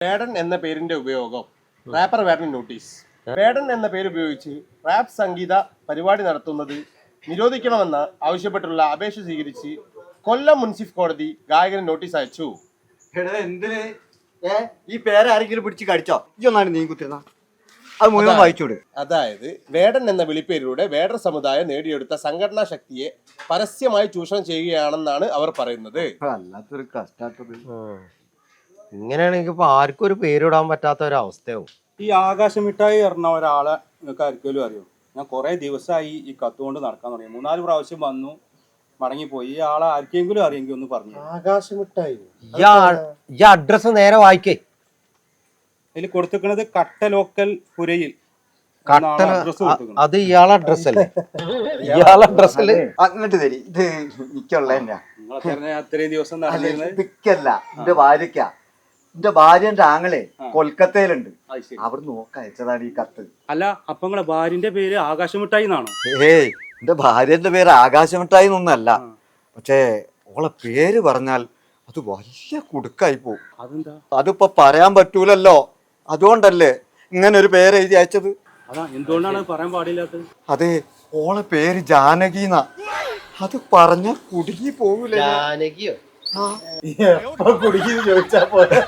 വേടൻ എന്ന പേരിന്റെ ഉപയോഗം. റാപ്പർ വേടൻ നോട്ടീസ്. വേടൻ എന്ന പേര് ഉപയോഗിച്ച് റാപ്പ് സംഗീത പരിപാടി നടത്തുന്നത് നിരോധിക്കണമെന്ന് ആവശ്യപ്പെട്ടുള്ള അപേക്ഷ സ്വീകരിച്ച് കൊല്ലം മുനിസിഫ് കോടതി ഗായകന് നോട്ടീസ് അയച്ചു. എന്തിന് ഈ പേരാരെങ്കിലും പിടിച്ച് കടിച്ചോ? ഇതൊന്നാണ് നീ കുത്തിരുന്ന അത് മുഴുവൻ വായിച്ചോട്. അതായത് വേടൻ എന്ന വിളിപ്പേരിലൂടെ വേടർ സമുദായം നേടിയെടുത്ത സംഘടനാ ശക്തിയെ പരസ്യമായി ചൂഷണം ചെയ്യുകയാണെന്നാണ് അവർ പറയുന്നത്. വല്ലാത്തൊരു കഷ്ടാത്തത്. ഇങ്ങനെയാണെങ്കിൽ ഇപ്പൊ ആർക്കും ഒരു പേരിടാൻ പറ്റാത്ത ഒരു അവസ്ഥയാവും. ഈ ആകാശമിഠായി പറഞ്ഞ ഒരാളെ നിങ്ങൾക്ക് ആർക്കെങ്കിലും അറിയോ? ഞാൻ കുറെ ദിവസമായി ഈ കത്തുകൊണ്ട് നടക്കാൻ തുടങ്ങി. 3-4 പ്രാവശ്യം വന്നു മടങ്ങിപ്പോയി. ഈ ആളെ ആർക്കെങ്കിലും അറിയെങ്കിൽ ഒന്ന് പറഞ്ഞു. ആകാശമിട്ടായി ഈ അഡ്രസ് നേരെ വായിക്കേ. അതിൽ കൊടുത്തിരിക്കുന്നത് കട്ട ലോക്കൽ പുരയിൽ. അത് ഇയാളെ അഡ്രസ് അല്ലേ? ഇയാളെ അഡ്രസ് അല്ലേ? അങ്ങോട്ട് തരി. ഇത് എനിക്കുള്ള നിങ്ങളെ അത്രയും ദിവസം നടന്നിരുന്നത് പിക്കല്ല, എന്റെ ഭാര്യക്കാ. എന്റെ ഭാര്യന്റെ ആങ്ങളെ കൊൽക്കത്തയിലുണ്ട്. അവിടെ നോക്ക അയച്ചതാണ് ഈ കത്ത്. അല്ല, അപ്പൊ നിങ്ങളെ ഭാര്യന്റെ പേര് ആകാശമിഠായി എന്നാണോ? ഏയ്, എന്റെ ഭാര്യന്റെ പേര് ആകാശമിഠായി എന്നൊന്നല്ല. പക്ഷേ ഓളെ പേര് പറഞ്ഞാൽ അത് വലിയ കുടുക്കായി പോവും. അതെന്താ? അതിപ്പോ പറയാൻ പറ്റൂലല്ലോ. അതുകൊണ്ടല്ലേ ഇങ്ങനെ ഒരു പേര് എഴുതി അയച്ചത്. അതാ എന്തുകൊണ്ടാണ് പറയാൻ പാടില്ലാത്തത്? അതെ, ഓളെ പേര് ജാനകീന. അത് പറഞ്ഞ കുടുങ്ങി പോകൂലേ? ജാനകിയോ? കുടുക്കി ചോദിച്ചാ പോലെ